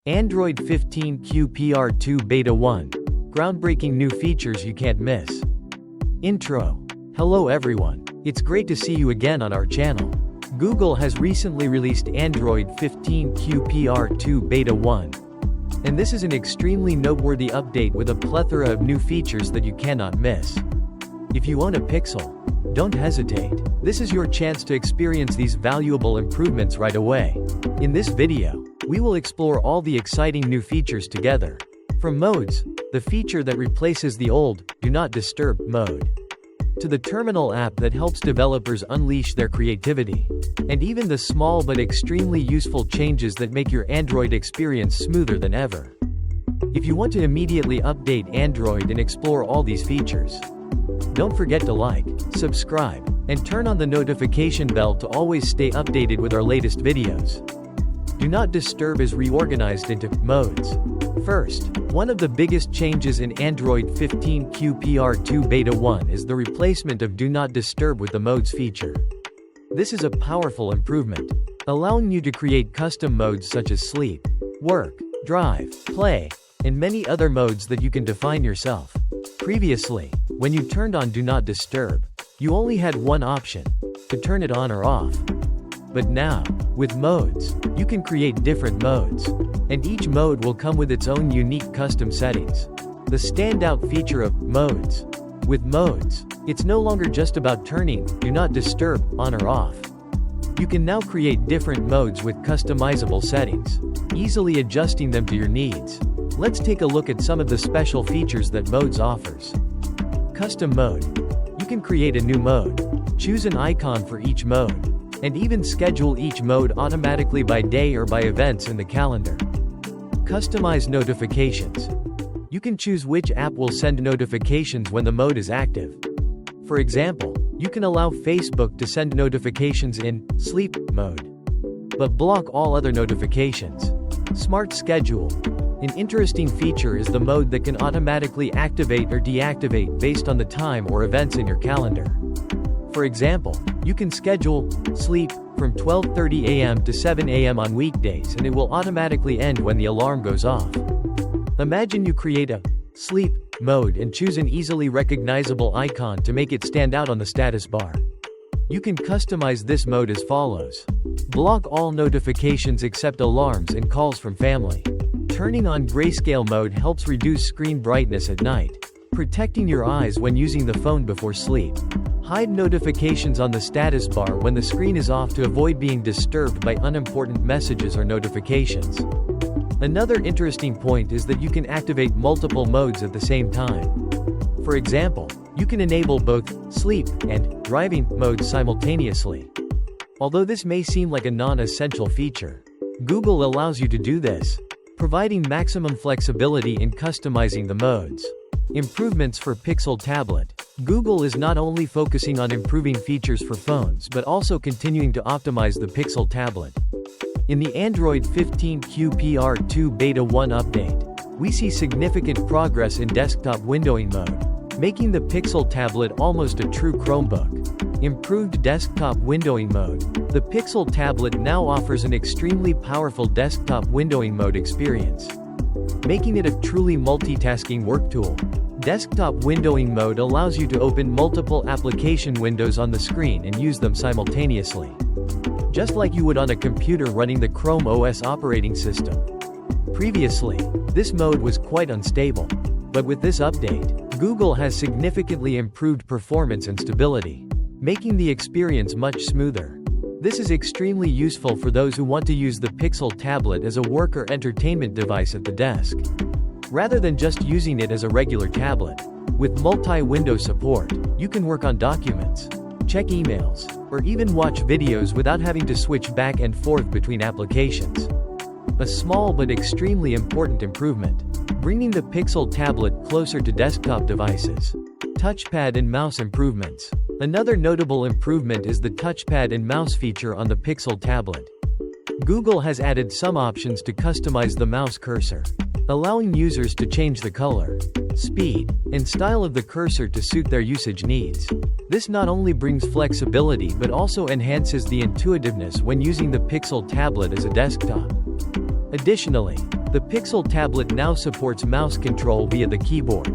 Android 15 QPR 2 Beta 1. Groundbreaking new features you can't miss. Intro. Hello everyone. It's great to see you again on our channel. Google has recently released Android 15 QPR 2 Beta 1. And this is an extremely noteworthy update with a plethora of new features that you cannot miss. If you own a Pixel, don't hesitate. This is your chance to experience these valuable improvements right away. In this video, we will explore all the exciting new features together. From modes, the feature that replaces the old, Do Not Disturb mode, to the terminal app that helps developers unleash their creativity, and even the small but extremely useful changes that make your Android experience smoother than ever. If you want to immediately update Android and explore all these features, don't forget to like, subscribe, and turn on the notification bell to always stay updated with our latest videos. Do Not Disturb is reorganized into modes. First, one of the biggest changes in Android 15 QPR 2 Beta 1 is the replacement of Do Not Disturb with the Modes feature. This is a powerful improvement, allowing you to create custom modes such as sleep, work, drive, play, and many other modes that you can define yourself. Previously, when you turned on Do Not Disturb, you only had one option, to turn it on or off. But now, with modes, you can create different modes, and each mode will come with its own unique custom settings. The standout feature of modes. With modes, it's no longer just about turning Do Not Disturb on or off. You can now create different modes with customizable settings, easily adjusting them to your needs. Let's take a look at some of the special features that modes offers. Custom mode. You can create a new mode, choose an icon for each mode, and even schedule each mode automatically by day or by events in the calendar. Customize notifications. You can choose which app will send notifications when the mode is active. For example, you can allow Facebook to send notifications in sleep mode, but block all other notifications. Smart schedule. An interesting feature is the mode that can automatically activate or deactivate based on the time or events in your calendar. For example, you can schedule sleep from 12:30 a.m. to 7 a.m. on weekdays and it will automatically end when the alarm goes off. Imagine you create a sleep mode and choose an easily recognizable icon to make it stand out on the status bar. You can customize this mode as follows. Block all notifications except alarms and calls from family. Turning on grayscale mode helps reduce screen brightness at night, protecting your eyes when using the phone before sleep. Hide notifications on the status bar when the screen is off to avoid being disturbed by unimportant messages or notifications. Another interesting point is that you can activate multiple modes at the same time. For example, you can enable both sleep and driving modes simultaneously. Although this may seem like a non-essential feature, Google allows you to do this, providing maximum flexibility in customizing the modes. Improvements for Pixel tablet. Google is not only focusing on improving features for phones but also continuing to optimize the Pixel tablet. In the Android 15 QPR 2 Beta 1 update, we see significant progress in desktop windowing mode, making the Pixel tablet almost a true Chromebook. Improved desktop windowing mode. The Pixel tablet now offers an extremely powerful desktop windowing mode experience, making it a truly multitasking work tool. Desktop windowing mode allows you to open multiple application windows on the screen and use them simultaneously, just like you would on a computer running the Chrome OS operating system. Previously, this mode was quite unstable, but with this update, Google has significantly improved performance and stability, making the experience much smoother. This is extremely useful for those who want to use the Pixel tablet as a work or entertainment device at the desk, rather than just using it as a regular tablet. With multi-window support, you can work on documents, check emails, or even watch videos without having to switch back and forth between applications. A small but extremely important improvement, bringing the Pixel tablet closer to desktop devices. Touchpad and mouse improvements. Another notable improvement is the touchpad and mouse feature on the Pixel tablet. Google has added some options to customize the mouse cursor, allowing users to change the color, speed, and style of the cursor to suit their usage needs. This not only brings flexibility but also enhances the intuitiveness when using the Pixel tablet as a desktop. Additionally, The Pixel tablet now supports mouse control via the keyboard.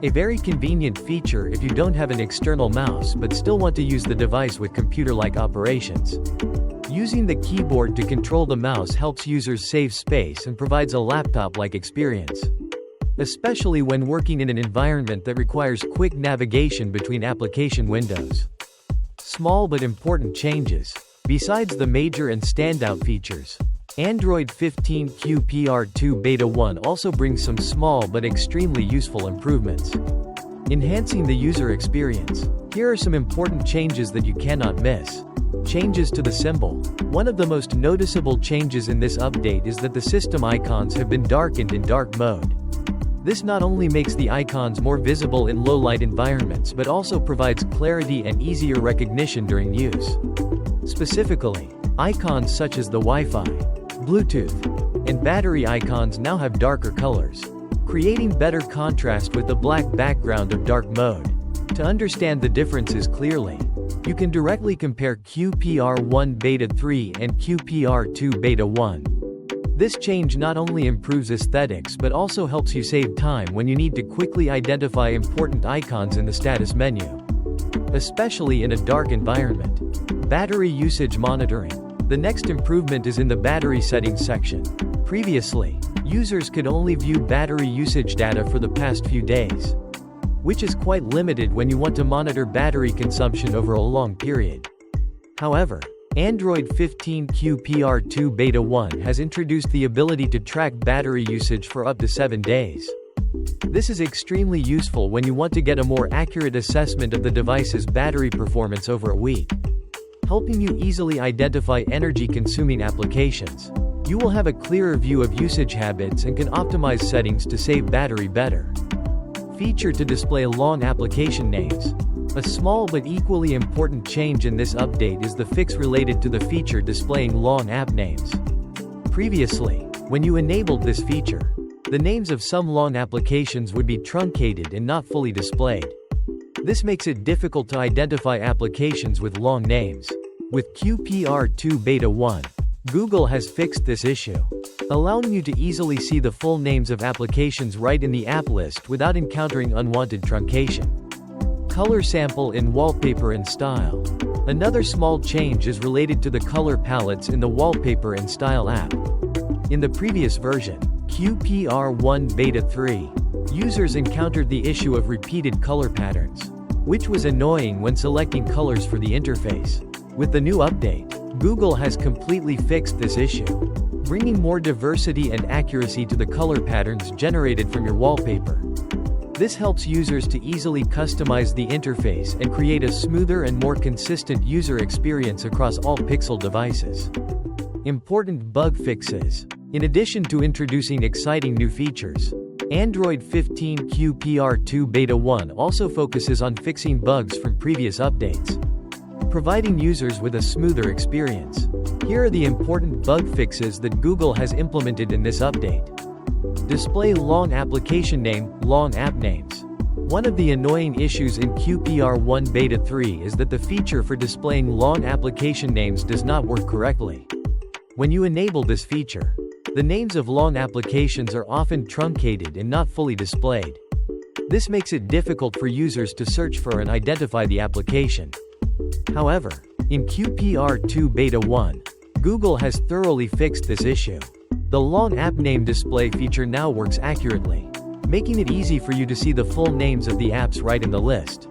A very convenient feature if you don't have an external mouse but still want to use the device with computer-like operations. Using the keyboard to control the mouse helps users save space and provides a laptop-like experience, especially when working in an environment that requires quick navigation between application windows. Small but important changes. Besides the major and standout features, Android 15 QPR 2 Beta 1 also brings some small but extremely useful improvements, enhancing the user experience. Here are some important changes that you cannot miss. Changes to the symbol. One of the most noticeable changes in this update is that the system icons have been darkened in dark mode. This not only makes the icons more visible in low-light environments but also provides clarity and easier recognition during use. Specifically, icons such as the Wi-Fi, Bluetooth, and battery icons now have darker colors, creating better contrast with the black background of dark mode. To understand the differences clearly, you can directly compare QPR 1 Beta 3 and QPR 2 Beta 1. This change not only improves aesthetics but also helps you save time when you need to quickly identify important icons in the status menu, especially in a dark environment. Battery usage monitoring. The next improvement is in the battery settings section. Previously, users could only view battery usage data for the past few days, which is quite limited when you want to monitor battery consumption over a long period. However, Android 15 QPR 2 Beta 1 has introduced the ability to track battery usage for up to 7 days. This is extremely useful when you want to get a more accurate assessment of the device's battery performance over a week, helping you easily identify energy-consuming applications. You will have a clearer view of usage habits and can optimize settings to save battery better. Feature to display long application names. A small but equally important change in this update is the fix related to the feature displaying long app names. Previously, when you enabled this feature, the names of some long applications would be truncated and not fully displayed. This makes it difficult to identify applications with long names. With QPR 2 Beta 1, Google has fixed this issue, allowing you to easily see the full names of applications right in the app list without encountering unwanted truncation. Color sample in wallpaper and style. Another small change is related to the color palettes in the wallpaper and style app. In the previous version, QPR 1 Beta 3, users encountered the issue of repeated color patterns, which was annoying when selecting colors for the interface. With the new update, Google has completely fixed this issue, bringing more diversity and accuracy to the color patterns generated from your wallpaper. This helps users to easily customize the interface and create a smoother and more consistent user experience across all Pixel devices. Important bug fixes. In addition to introducing exciting new features, Android 15 QPR 2 Beta 1 also focuses on fixing bugs from previous updates, providing users with a smoother experience. Here are the important bug fixes that Google has implemented in this update. Display long application name, long app names. One of the annoying issues in QPR 1 Beta 3 is that the feature for displaying long application names does not work correctly. When you enable this feature, the names of long applications are often truncated and not fully displayed. This makes it difficult for users to search for and identify the application. However, in QPR 2 Beta 1, Google has thoroughly fixed this issue. The long app name display feature now works accurately, making it easy for you to see the full names of the apps right in the list.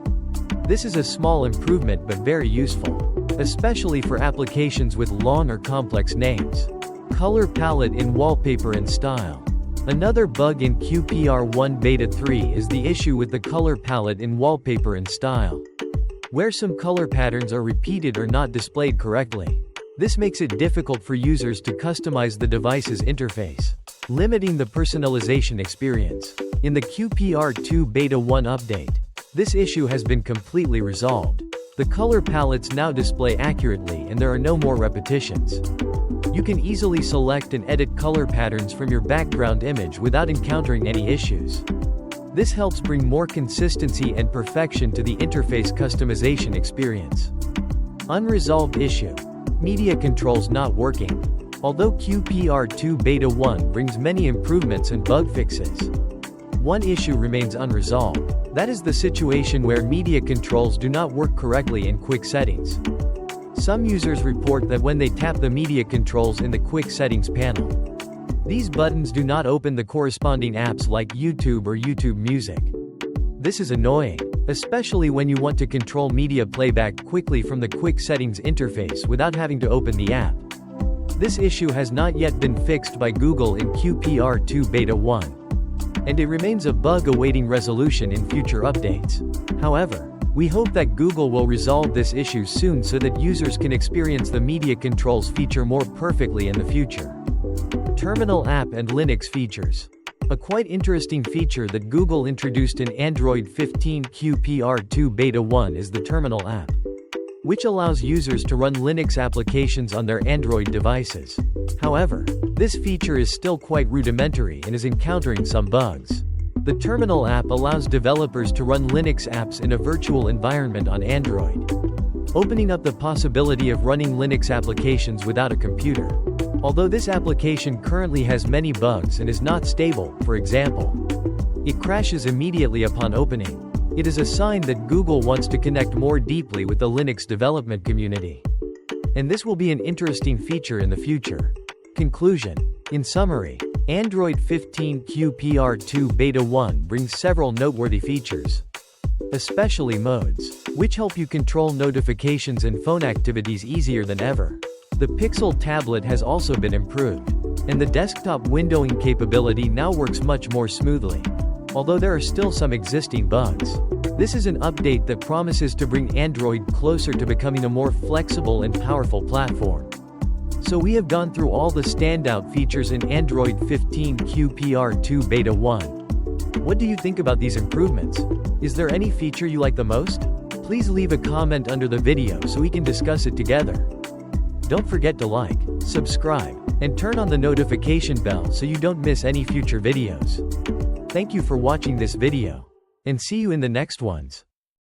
This is a small improvement but very useful, especially for applications with long or complex names. Color palette in wallpaper and style. Another bug in QPR 1 Beta 3 is the issue with the color palette in wallpaper and style, where some color patterns are repeated or not displayed correctly. This makes it difficult for users to customize the device's interface, limiting the personalization experience. In the QPR 2 Beta 1 update, this issue has been completely resolved. The color palettes now display accurately and there are no more repetitions. You can easily select and edit color patterns from your background image without encountering any issues. This helps bring more consistency and perfection to the interface customization experience. Unresolved issue. Media controls not working. Although QPR 2 Beta 1 brings many improvements and bug fixes, one issue remains unresolved. That is the situation where media controls do not work correctly in quick settings. Some users report that when they tap the media controls in the quick settings panel, these buttons do not open the corresponding apps like YouTube or YouTube Music. This is annoying, especially when you want to control media playback quickly from the quick settings interface without having to open the app. This issue has not yet been fixed by Google in QPR 2 Beta 1, and it remains a bug awaiting resolution in future updates. However, we hope that Google will resolve this issue soon so that users can experience the media controls feature more perfectly in the future. Terminal app and Linux features. A quite interesting feature that Google introduced in Android 15 QPR 2 Beta 1 is the Terminal app, which allows users to run Linux applications on their Android devices. However, this feature is still quite rudimentary and is encountering some bugs. The Terminal app allows developers to run Linux apps in a virtual environment on Android, opening up the possibility of running Linux applications without a computer. Although this application currently has many bugs and is not stable, for example, it crashes immediately upon opening. It is a sign that Google wants to connect more deeply with the Linux development community, and this will be an interesting feature in the future. Conclusion. In summary, Android 15 QPR 2 Beta 1 brings several noteworthy features, especially modes, which help you control notifications and phone activities easier than ever. The Pixel tablet has also been improved, and the desktop windowing capability now works much more smoothly, although there are still some existing bugs. This is an update that promises to bring Android closer to becoming a more flexible and powerful platform. So we have gone through all the standout features in Android 15 QPR 2 Beta 1. What do you think about these improvements? Is there any feature you like the most? Please leave a comment under the video so we can discuss it together. Don't forget to like, subscribe, and turn on the notification bell so you don't miss any future videos. Thank you for watching this video, and see you in the next ones.